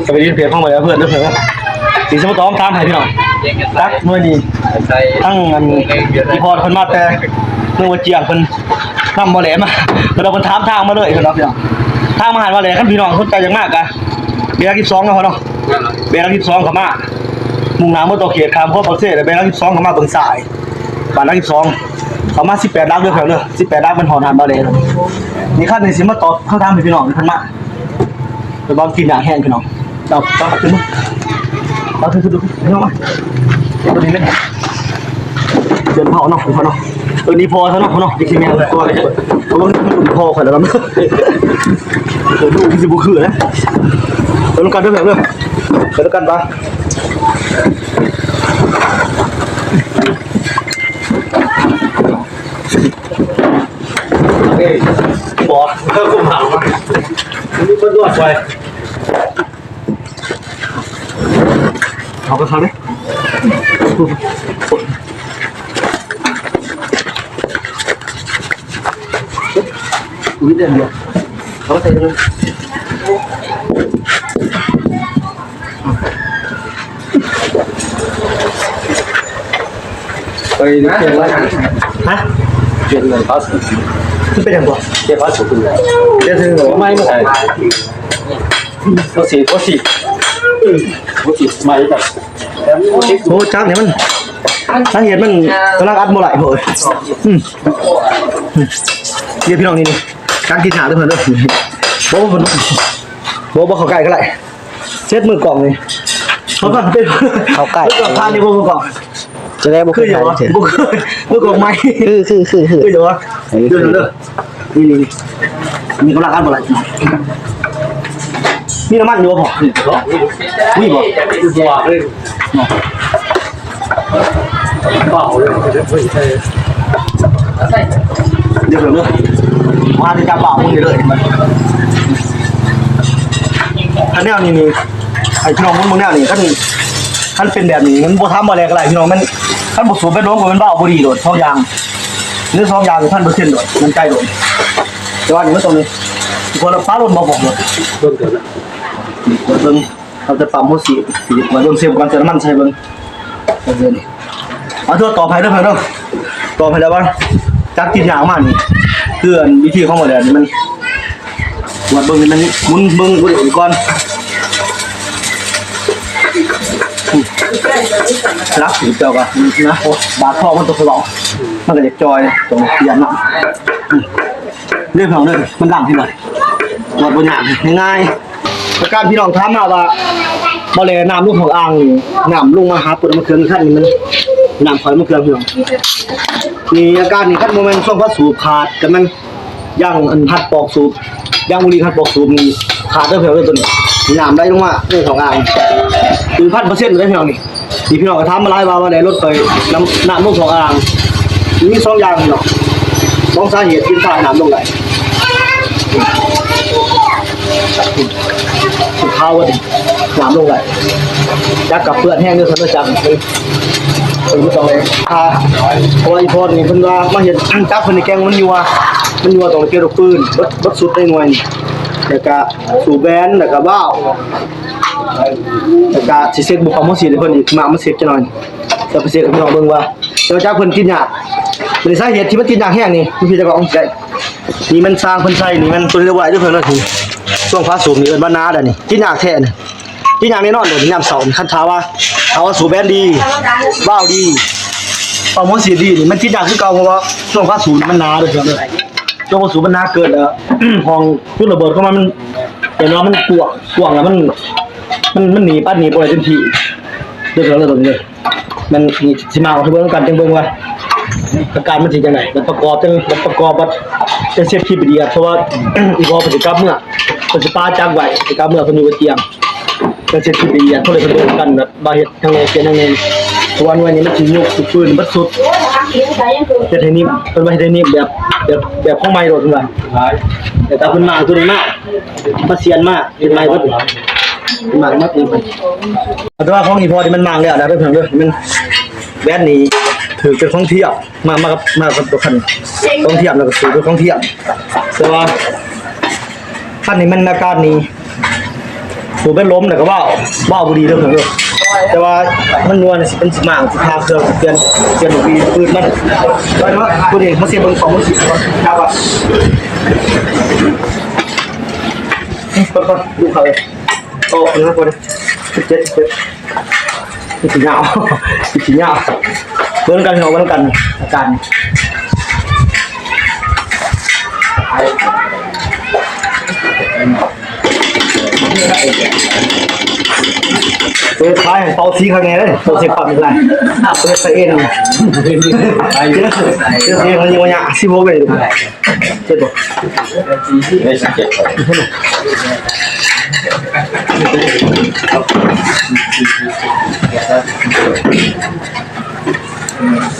จะไปยืนเพียงห้องไปแล้วเพื่อนด้วยเพื่อนสีสมุทรต้องตามให้พี่น้องตักด้วยดีตั้งอีพอคนมาแต่เมื่อวันเจียงคนทำบ่แหลมาเราคนถามทางมาเลยครับพี่น้องทางมาหาบ่แหลขั้นพี่น้องสนใจอย่างมากกันเบลล์12นะพ่อเนาะเบลล์12เข้ามามุ่งหน้าเมื่อตัวเขตคำพวกประเทศเบลล์12เข้ามาเบิ่งสายบ้าน12เข้ามา18 ลักด้วยแถวเนอะ18 ลักเป็นหอทานบ่แหลนี่ขั้นในสิมาต่อเข้าทางพี่น้องท่านมาไปบอลกินอย่างแห้งพี่น้องเราขึ้นมาขึ้นดูพี่น้องมาตัวนี้เลยเดินเผาเนาะเนาะตัวนี้พอเท่านั้นเนาะดิคิเมียตัวนี้เขาต้องพอขนาดนั้นเดี๋ยวดูพิซบุคือนะเดี๋ยวกันด้วยแบบเรื่องเดี๋ยวกันปะบอสเพิ่มความหาวมานี่เพิ่มด้วยไปเอาไปทำดิวิเดียวเขาใส่เลยไปเปลี่ยนอะไรฮะเปลี่ยนเงินภาษีที่เป็นอย่างไรเปลี่ยนภาษีคุณเปลี่ยนถึงหรอไม่ใช่ภาษีไม่แบบโอ้จักเนี่ยมันสาเหตุมันกำลังอัดโมไหลโหยเดี๋ยวพี่น้องนี่การกินหาด้วยเพื่อนด้วยโบ้เขาไก่ก็ไรเช็ดมือกล่องเลยเขาก็เป็นเขาไก่มือกล่องทานในมือกล่องจะได้บุกขึ้นอย่างวะมือกล่องไม้คืออย่างวะเด้อนี่มีกำลังอัดโมไหลมีน้ำมันอยู่ป่ะวิ่งป่ะตัวเลยเปล่าเลยเดี๋ยวเรื่องมาจะจับเปล่ามึงเลยท่านแนวนี่ไอ้พี่น้องมึงแนวนี่ท่านเป็นแบบนี้มันโบทำอะไรกันไรพี่น้องมันท่านบทสูบเป็นร้องมันเบาบุรีโดดท้องยางเนื้อท้องยางท่านเปอร์เซ็นต์โดดมันใจโดดแต่ว่านี่ไม่ตรงนี้คนละฟ้าลมมาบอกหมดโดนเกิดแล้วเบิ้งเราจะปั๊มหัวสีมาเบิ้งเสียบกันจะน้ำมันใช่เบิ้งเดี๋ยวนี้เอาตัวต่อไปด้วยเพื่อนต่อไปแล้วว่าจักกินยางมากนี่เพื่อนวิธีของหมดเลยนี่มันวัดเบิ้งนี่มันมุนเบิ้งกูเดี๋ยวก่อนรักถือเจ้ากันนะโอ้บาดพ่อมันตัวสลองมันก็เด็กจอยตรงยันเนาะเรื่องของเรื่องมันดังที่ไหนวัดบนหยาบง่ายๆการพี่น้องถามมาว่าบ่เลยน้ำลูกของอ่างน้ำลุงมาหาปวดมะเขือขั้นนี้มันน้ำคอยมะเขือพี่น้องมีอาการนี่ขั้นโมเมนต์ช่วงพัดสูบขาดกันมันย่างอันพัดปอกสูบย่างบุรีพัดปอกสูบมีขาดได้เพียงตัวนี้น้ำได้ลงมาเรื่องของอ่างคือ1,000%ได้พี่น้องนี่พี่น้องก็ถามมาไล่ว่าได้ลดไปน้ำลูกของอ่างมี2 อย่างพี่น้อง2 สาเหตุที่ทำให้น้ำลงไหลข้าวดิน้ำลงไหลจักกับเพื่อนแห้งด้วยกันจักเป็นผู้ชมเลยพออีพอนี่เพิ่นว่ามาเห็นจักเพิ่นในแกงมันอยู่ตรงเกี่ยวกับปืนรถสุดได้หน่วยแล้วก็สูบแบนแล้วก็บ้าวแล้วก็สิเซ็ตบุกความมั่วสีเพิ่นอีกมาเซ็ตจะหน่อยจะไปเซ็ตกับพี่น้องเบิ่งว่าแล้วจักเพิ่นกินยากเป็นสาเหตุที่มันกินยากแห้งนี่พี่จะก็เอาใจนี่มันสร้างเพิ่นใส่นี่มันตัวเรียกว่าด้วยเพิ่นว่าคือช่วงฟ้าสูบนี่เอิ้นว่านาได้นี่กินยากแท้นี่กินยากแน่นอนโดดยามเสาร์คันท้าว่าเอาสูบแบนดีบ้าวดีเอามั่วสีดีนี่มันกินยากคือเก่าเพราะว่าช่วงฟ้าสูบมันนาด้วยเพิ่นช่วงฟ้าสูบมันนาเกิดห้องทุ่นระเบิดเข้ามามันแต่ว่ามันกว้างแล้วมันหนีปัดหนีปล่อยทันทีเรื่องอะไรตรงนี้มันมีสิมาเอาให้เบิ่งกันจังเบิ่งว่าอาการมันสิจังได๋มันประกอบว่าจะเซฟที่ดีเพราะว่าอีพอกิจกรรมเมื่อมันสิป้าจักไว้กิจกรรมเมื่อเพิ่นอยู่บนเตียงจะเซฟที่ดีเท่าเลยเพิ่นเบิ่งกันแบบบ่เฮ็ดทางนี้เป็นทางนี้วันนี้มันสิยกสุดปืนบัดสุดเฮ็ดให้นิ่มเพิ่นว่าเฮ็ดให้นิ่มแบบของใหม่โดดเพิ่นว่าแต่ถ้าเพิ่นมาตัวนี้มาเสียนมาเฮ็ดใหม่เบิดมากเองแต่ว่าของอีพอที่มันมากแล้วนะเด้อเพิ่นเด้อมันแบนนี้ถือเป็นของเทียบมากับตัวคันของเทียบแล้วก็ถือเป็นของเทียบแต่ว่าคันนี้มันอาการนี้ สูบเป็นล้มแต่ก็เบ้าบุรีเรื่องเลยแต่ว่ามันนวลเป็นสิมางสิพาเครื่องเตือนปีปืนมันไปว่าตัวเองมาเสียบนของมันสิครับว่าก็ดูเขาเลยโอ้เนื้อคนเจ็ดสีเหงาสีเหงาเพื่อนกันเหงาเพื่อนกันอาการตัวท้ายของเปาซีข้างในเลยตัวเสียปั๊มอะไรตัวเสียเอ็นเจ้าเสียมันยังวันยาสิบโมงเลยเจ็ดบอก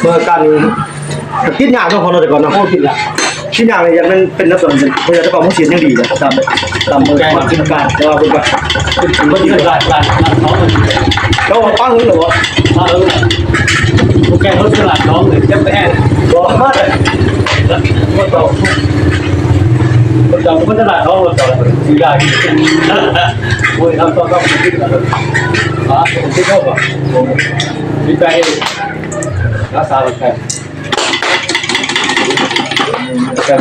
เมื่อการกินยาต้องคนเราแต่ก่อนนะกินยาเลยยังเป็นนักสนเพื่อจะบอกว่าเสียยังดีเลยตามเมื่อความกินการแต่ว่าเป็นแบบเป็นที่การเขาแล้วปั้งหรือวะแกรถตลาดน้องเลยจะแพ้บอกมาเลยก็ต่อคนต่อคนตลาดน้องเราต่อสีได้โอ้ยทำต้องคิดกันคิดเข้าป่ะคิดไปรักษาแค่แค่